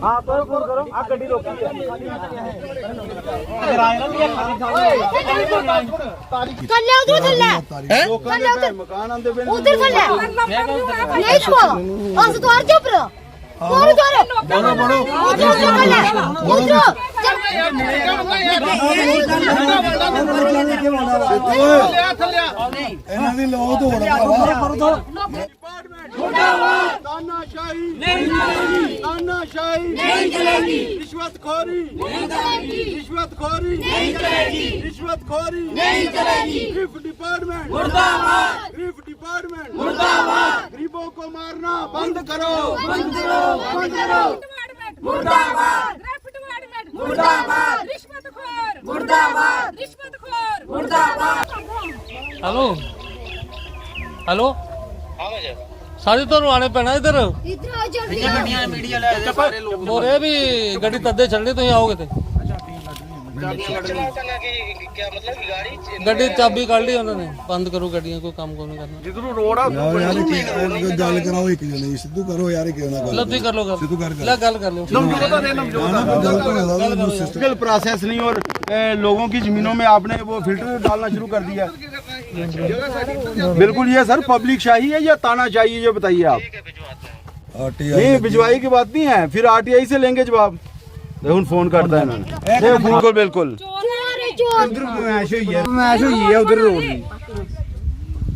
हाँ तो फोन करो आप गड्डी रोकी थल्ले उधर थल्ले मकान आंदे पे उधर थल्ले नहीं छुआ अस तो और चुप रहो और उधर बोलो बोलो उधर थल्ले उधर ਇਹਨਾਂ ਦੀ ਲੋ ਧੋੜ ਕਰੋ तानाशाही नहीं चलेगी, तानाशाही नहीं चलेगी, रिश्वतखोरी नहीं चलेगी, रिश्वतखोरी नहीं चलेगी, रिश्वतखोरी नहीं चलेगी, ग्रिफ डिपार्टमेंट मुर्दाबाद, ग्रिफ डिपार्टमेंट मुर्दाबाद, गरीबों को मारना बंद करो, बंद करो, बंद करो, मुर्दाबाद, ग्रिफ डिपार्टमेंट मुर्दाबाद, रिश्वतखोर मुर्दाबाद, रिश्वतखोर मुर्दाबाद। हेलो हेलो सारी तो आने पैना इधर इधर आ जल्दी गड्डियां मीडिया ले सारे लोग और ये भी गड्डी तद्दे चलनी तुम आओगे थे गड्डी चाबी काट ली उन्होंने बंद करो गड्डियां कोई काम को नहीं करना जिधरों रोड आ यार गल कराओ एक जने सिद्धू करो यार एक जना गल लब्धी कर लो सिद्धू कर ले गल कर लो लीगल प्रोसेस नहीं और लोगों की जमीनों में आपने वो फिल्टर डालना शुरू कर दिया है। बिल्कुल ये सर पब्लिक शाही है या तानाशाही है ये बताइए आप। नहीं भिजवाई की बात नहीं है फिर आरटीआई से लेंगे जवाब। देखो फोन करता है इन्होंने बिल्कुल बिल्कुल मैच हुई है उधर रोड की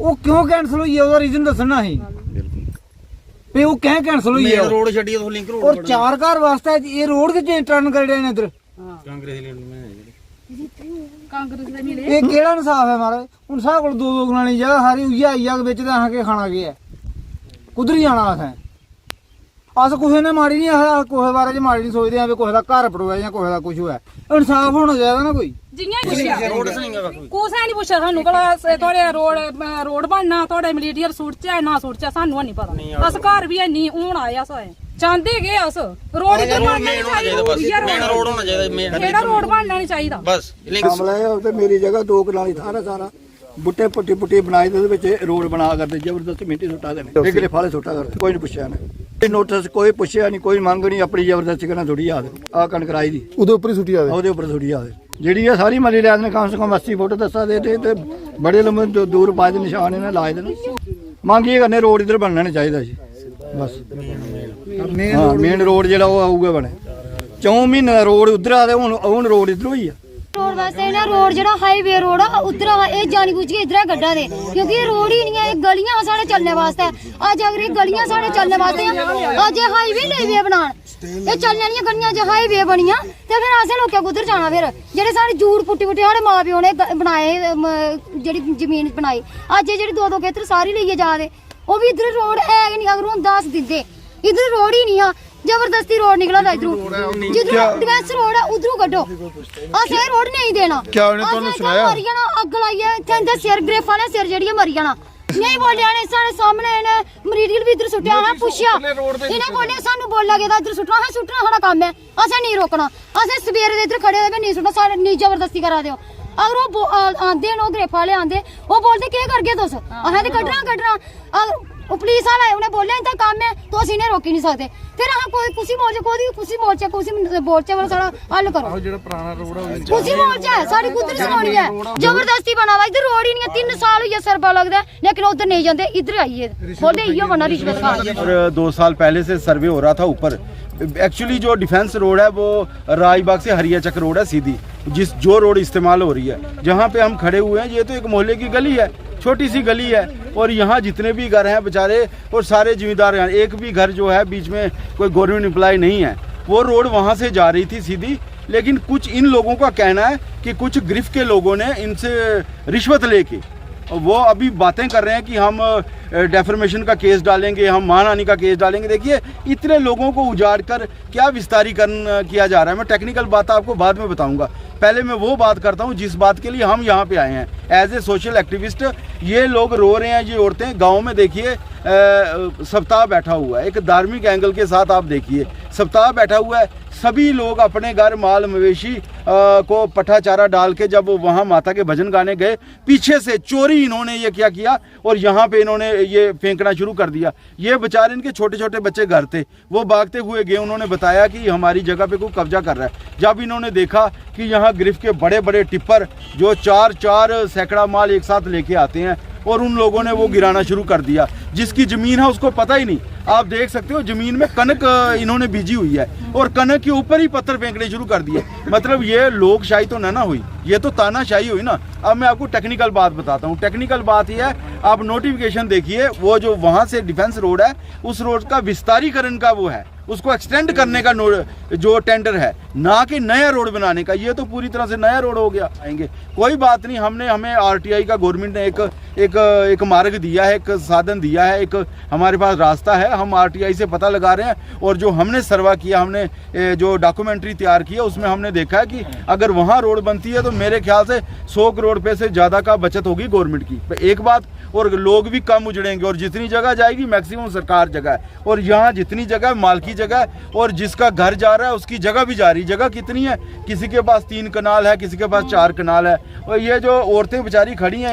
वो क्यों कैंसिल हुई है ਉਹਦਾ ਰੀਜ਼ਨ ਦੱਸਣਾ ਹੈ ਵੀ ਉਹ ਕਿਉਂ ਕੈਂਸਲ ਹੋਈ ਹੈ रोड छड़ी तो लिंक रोड ਔਰ ਚਾਰ ਘਰ ਵਾਸਤੇ ਇਹ ਰੋਡ ਕਿੱਥੇ ਟਰਨ ਕਰਦੇ ਨੇ ਇਧਰ कांग्रेस लेने में ਇਹ ਕਿਹੜਾ ਇਨਸਾਫ ਹੈ ਮਾਰੇ ਹੁਣ ਸਾਹ ਕੋਲ ਦੋ ਦੋ ਗਣਾਣੀ ਜਗ੍ਹਾ ਸਾਰੀ ਉਈਆ ਆਈਆ ਵਿੱਚ ਤਾਂ ਆ ਕੇ ਖਾਣਾ ਗਿਆ ਕੁਦਰ ਜਾਣਾ ਅਸਾਂ ਅਸ ਕਿਸੇ ਨੇ ਮਾੜੀ ਨਹੀਂ ਆ ਕੋਹੇ ਬਾਰੇ ਚ ਮਾੜੀ ਨਹੀਂ ਸੋਚਦੇ ਆ ਵੀ ਕੋਹੇ ਦਾ ਘਰ ਪੜੂਆ ਜਾਂ ਕੋਹੇ ਦਾ ਕੁਝ ਹੋਇਆ ਇਨਸਾਫ ਹੋਣਾ ਚਾਹੀਦਾ ਨਾ ਕੋਈ जियां पुछया कुसै नहीं पुछया सानू भला थोड़े रोड बनना थोड़े मिलीटियर सूट च है ना सूट च सानू नहीं पता अस घर भी है नहीं हूं आए अस चाहते गए अस रोड इधर बनना नहीं चाहिए मेन रोड होना चाहिए मेन केड़ा रोड बनना नहीं चाहिए बस लिंक मामला है उधर मेरी जगह 2 कनाली था ना सारा बुट्टे पुट्टी पुट्टी बनाए थे ਵਿੱਚ रोड बना करते जबरदस्त मिट्टी सुटा देने एक लिफाफे सुटा करते कोई नहीं पूछया ना कोई नोटिस कोई पूछया नहीं कोई मंग नहीं अपनी जबरदस्ती करना थोड़ी आ कणक कराई दी ਉਹਦੇ ਉੱਪਰ ਹੀ ਸੁੱਟੀ ਆਵੇ ਉਹਦੇ ਉੱਪਰ ਥੋੜੀ ਆਵੇ ਜਿਹੜੀ ਇਹ ਸਾਰੀ ਮਲੀ ਲਿਆ ਨੇ ਕਮ ਸੇ ਕਮ 80 ਫੁੱਟ ਦੱਸਾ ਦੇ ਤੇ ਬੜੇ ਲੰਮੇ ਦੂਰ ਪਾਏ ਦੇ ਨਿਸ਼ਾਨ ਇਹਨਾਂ ਲਾਏ ਦੇ ਨੇ ਮੰਗ ਇਹ ਕਰਨੇ ਰੋਡ ਇਧਰ ਬਣਨਾ ਨਹੀਂ ਚਾਹੀਦਾ ਜੀ ਬਸ ਮੇਨ ਰੋਡ ਜਿਹੜਾ ਉਹ ਆਊਗਾ ਬਣੇ 4 ਮਹੀਨੇ ਦਾ ਰੋਡ ਉਧਰ ਆ ਤੇ ਹੁਣ ਰੋਡ ਇਧਰੋਂ ਹੀ ਆ रोड वास्ते ना रोड जेड़ा हाईवे रोड आ उधर ए जानी बुझ के इधर गड्ढा दे क्योंकि ये रोड ही नहीं है गलियां साढ़े चलने वास्ते आज अगर ये गलियां साढ़े चलने वास्ते आज ये हाईवे लेवे बनान ये चलने वाली गलियां जो हाईवे बनियां ते फिर असें लोकें कुधर जाना फिर जेड़े साढ़े जूड़ पुट्टी पुट्टी साढ़े मां प्यो ने बनाए जेड़ी जमीन बनाई आज ये जेड़ी 2-2 खेतर सारी लेइयै जा दे ओ भी इधर रोड है नहीं अगर हुन 10 दिंदे इधर रोड ही नहीं आ जबरदस्ती रोड निकला था इधरों जिधरों डिफेंस रोड है उधरों कड्डो असें रोड नहीं देना क्या उन्हें तोनु सुनाया मर जाना अग लाइए इत्थे सिर ग्रेफा ने सिर जेड़ी मर जाना नहीं बोलिया ने सारे सामने ने मरीडियल भी इधर सुट्टिया है पुछया इन्हें बोलिया सानू बोला गया इधर सुट्टना है सुट्टना साडा काम है असें नहीं रोकना असें सवेरे दे इधर खड़े होके नहीं सुट्टना साडे नहीं जबरदस्ती करा दियो अगर वो आंदे न ग्रेफा वाले आंदे वो बोलते क्या करगे तुस असें ते कड्डना अगर वो पुलिस वाला उन्हें बोलिया इनका काम है तो असं इन्हें रोकी नहीं सकते फिर हाँ कोई कुछ मोर्चा वाला सारा हल करो कुछ मोर्चा है सारी कुछ सुनानी है जबरदस्ती बना हुआ इधर रोड ही नहीं है 3 साल हुई सरबा लगता है लेकिन उधर नहीं जाते इधर आइए बोलते इयो बना रिश्वत खा 2 साल पहले से सर्वे हो रहा था ऊपर एक्चुअली जो डिफेंस रोड है वो राजबाग से हरिया चक रोड है सीधी जो रोड इस्तेमाल हो रही है जहाँ पे हम खड़े हुए हैं ये तो एक मोहल्ले की गली है छोटी सी गली है और यहाँ जितने भी घर हैं बेचारे और सारे जिम्मेदार हैं एक भी घर जो है बीच में कोई गवर्नमेंट एम्प्लॉय नहीं है वो रोड वहाँ से जा रही थी सीधी लेकिन कुछ इन लोगों का कहना है कि कुछ गिरफ्त के लोगों ने इनसे रिश्वत लेके वो अभी बातें कर रहे हैं कि हम डेफर्मेशन का केस डालेंगे हम मानहानि का केस डालेंगे। देखिए इतने लोगों को उजाड़ कर क्या विस्तारीकरण किया जा रहा है मैं टेक्निकल बात आपको बाद में बताऊंगा पहले मैं वो बात करता हूँ जिस बात के लिए हम यहाँ पे आए हैं एज ए सोशल एक्टिविस्ट। ये लोग रो रहे हैं ये औरतें गाँव में देखिए सप्ताह बैठा हुआ है एक धार्मिक एंगल के साथ आप देखिए सप्ताह बैठा हुआ है। सभी लोग अपने घर माल मवेशी को पट्ठा चारा डाल के जब वहाँ माता के भजन गाने गए, पीछे से चोरी इन्होंने ये क्या किया और यहाँ पे इन्होंने ये फेंकना शुरू कर दिया। ये बेचारे इनके छोटे छोटे बच्चे घर थे, वो भागते हुए गए, उन्होंने बताया कि हमारी जगह पे कोई कब्जा कर रहा है। जब इन्होंने देखा कि यहाँ गिरफ्त के बड़े बड़े टिप्पर जो 4-4 सैकड़ा माल एक साथ लेके आते हैं, और उन लोगों ने वो गिराना शुरू कर दिया। जिसकी ज़मीन है उसको पता ही नहीं। आप देख सकते हो ज़मीन में कनक इन्होंने बीजी हुई है और कनक के ऊपर ही पत्थर फेंकने शुरू कर दिए। मतलब ये लोकशाही तो ना हुई, ये तो तानाशाही हुई ना। अब मैं आपको टेक्निकल बात बताता हूँ। टेक्निकल बात ये है, आप नोटिफिकेशन देखिए, वो जो वहाँ से डिफेंस रोड है, उस रोड का विस्तारीकरण का वो है, उसको एक्सटेंड करने का जो टेंडर है, ना कि नया रोड बनाने का। ये तो पूरी तरह से नया रोड हो गया। आएंगे कोई बात नहीं, हमें आरटीआई का गवर्नमेंट ने एक मार्ग दिया है, एक साधन दिया है, एक हमारे पास रास्ता है। हम आरटीआई से पता लगा रहे हैं और जो हमने सर्वा किया, हमने जो डॉक्यूमेंट्री तैयार की है, उसमें हमने देखा है कि अगर वहाँ रोड बनती है तो मेरे ख्याल से 100 करोड़ रुपये से ज़्यादा का बचत होगी गवर्नमेंट की। एक बात, और लोग भी कम उजड़ेंगे, और जितनी जगह जाएगी मैक्सिमम सरकार जगह है, और यहाँ जितनी जगह मालकी जगह है, और जिसका घर जा रहा है उसकी जगह भी जा रही। जगह कितनी है, किसी के पास 3 कनाल है, किसी के पास 4 कनाल है। और ये जो औरतें बेचारी खड़ी हैं,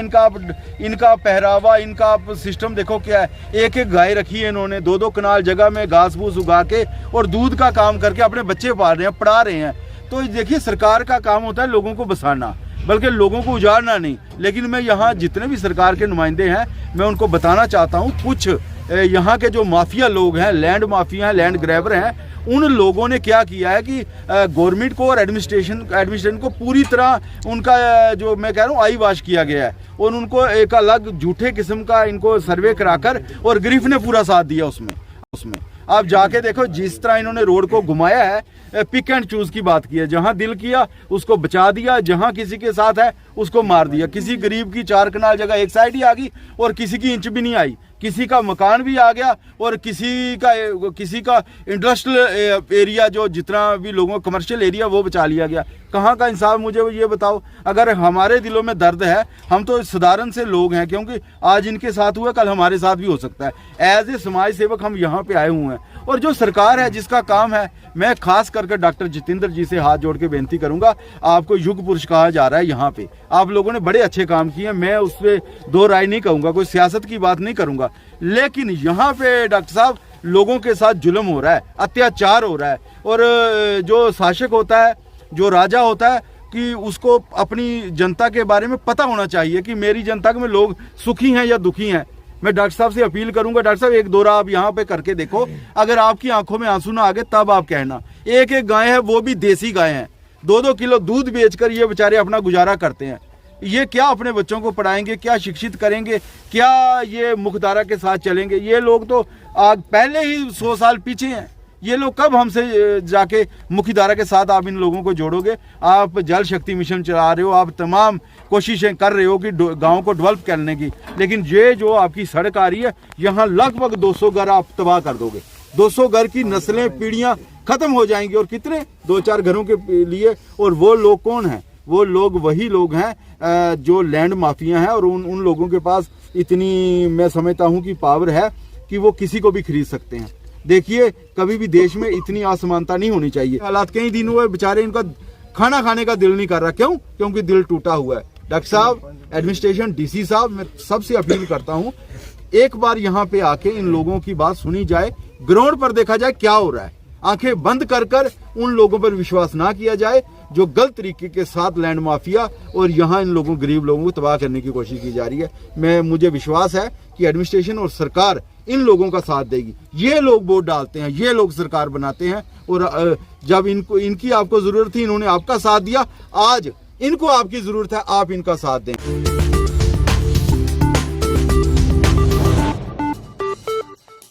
इनका पहरावा, इनका आप सिस्टम देखो क्या है। एक एक गाय रखी है इन्होंने, 2-2 कनाल जगह में घास फूस उगा के और दूध का काम करके अपने बच्चे पाल रहे हैं, पढ़ा रहे हैं। तो देखिए, सरकार का काम होता है लोगों को बसाना, बल्कि लोगों को उजाड़ना नहीं। लेकिन मैं यहाँ जितने भी सरकार के नुमाइंदे हैं, मैं उनको बताना चाहता हूँ, कुछ यहाँ के जो माफिया लोग हैं, लैंड माफिया हैं, लैंड ग्रैबर हैं, उन लोगों ने क्या किया है कि गवर्नमेंट को और एडमिनिस्ट्रेशन को पूरी तरह उनका जो मैं कह रहा हूँ आई वाश किया गया है, और उनको एक अलग झूठे किस्म का इनको सर्वे कराकर, और गिरफ्त ने पूरा साथ दिया उसमें। आप जाके देखो जिस तरह इन्होंने रोड को घुमाया है, पिक एंड चूज की बात की है। जहां दिल किया उसको बचा दिया, जहां किसी के साथ है उसको मार दिया। किसी गरीब की 4 कनाल जगह एक साइड ही आ गई और किसी की इंच भी नहीं आई। किसी का मकान भी आ गया और किसी का इंडस्ट्रियल एरिया, जो जितना भी लोगों का कमर्शियल एरिया, वो बचा लिया गया। कहाँ का इंसाफ, मुझे ये बताओ। अगर हमारे दिलों में दर्द है, हम तो साधारण से लोग हैं, क्योंकि आज इनके साथ हुआ कल हमारे साथ भी हो सकता है। एज ए समाज सेवक हम यहाँ पे आए हुए हैं, और जो सरकार है जिसका काम है, मैं खास करके डॉक्टर जितेंद्र जी से हाथ जोड़ के बेनती करूंगा, आपको युग पुरुष कहा जा रहा है। यहाँ पे आप लोगों ने बड़े अच्छे काम किए हैं, मैं उस पर 2 राय नहीं कहूँगा, कोई सियासत की बात नहीं करूँगा। लेकिन यहाँ पे डॉक्टर साहब, लोगों के साथ जुल्म हो रहा है, अत्याचार हो रहा है, और जो शासक होता है, जो राजा होता है, कि उसको अपनी जनता के बारे में पता होना चाहिए कि मेरी जनता में लोग सुखी हैं या दुखी हैं। मैं डॉक्टर साहब से अपील करूंगा, डॉक्टर साहब एक दौरा आप यहाँ पे करके देखो, अगर आपकी आंखों में आंसू ना आ गए तब आप कहना। एक गाय है, वो भी देसी गाय है, 2-2 किलो दूध बेचकर ये बेचारे अपना गुजारा करते हैं। ये क्या अपने बच्चों को पढ़ाएंगे, क्या शिक्षित करेंगे, क्या ये मुख्यधारा के साथ चलेंगे? ये लोग तो पहले ही 100 साल पीछे हैं। ये लोग कब हमसे जाके मुख्यधारा के साथ आप इन लोगों को जोड़ोगे? आप जल शक्ति मिशन चला रहे हो, आप तमाम कोशिशें कर रहे हो कि गांव को डेवलप करने की, लेकिन ये जो आपकी सड़क आ रही है, यहाँ लगभग 200 घर आप तबाह कर दोगे। 200 घर की नस्लें, पीढ़ियां खत्म हो जाएंगी। और कितने 2-4 घरों के लिए? और वो लोग कौन हैं? वो लोग वही लोग हैं जो लैंड माफिया हैं, और उन लोगों के पास इतनी, मैं समझता हूँ कि पावर है कि वो किसी को भी खरीद सकते हैं। देखिए, कभी भी देश में इतनी असमानता नहीं होनी चाहिए। हालात कई दिन हुए, बेचारे इनका खाना खाने का दिल नहीं कर रहा। क्यों? क्योंकि दिल टूटा हुआ है। डॉक्टर साहब, एडमिनिस्ट्रेशन, डीसी साहब, मैं सबसे अपील करता हूँ, एक बार यहाँ पे आके इन लोगों की बात सुनी जाए, ग्राउंड पर देखा जाए क्या हो रहा है। आंखें बंद कर उन लोगों पर विश्वास ना किया जाए जो गलत तरीके के साथ लैंड माफिया और यहाँ इन लोगों, गरीब लोगों को तबाह करने की कोशिश की जा रही है। मुझे विश्वास है कि एडमिनिस्ट्रेशन और सरकार इन लोगों का साथ देगी। ये लोग वोट डालते हैं, ये लोग सरकार बनाते हैं, और जब इनकी आपको जरूरत थी, इन्होंने आपका साथ दिया। आज इनको आपकी जरूरत है, आप इनका साथ दें।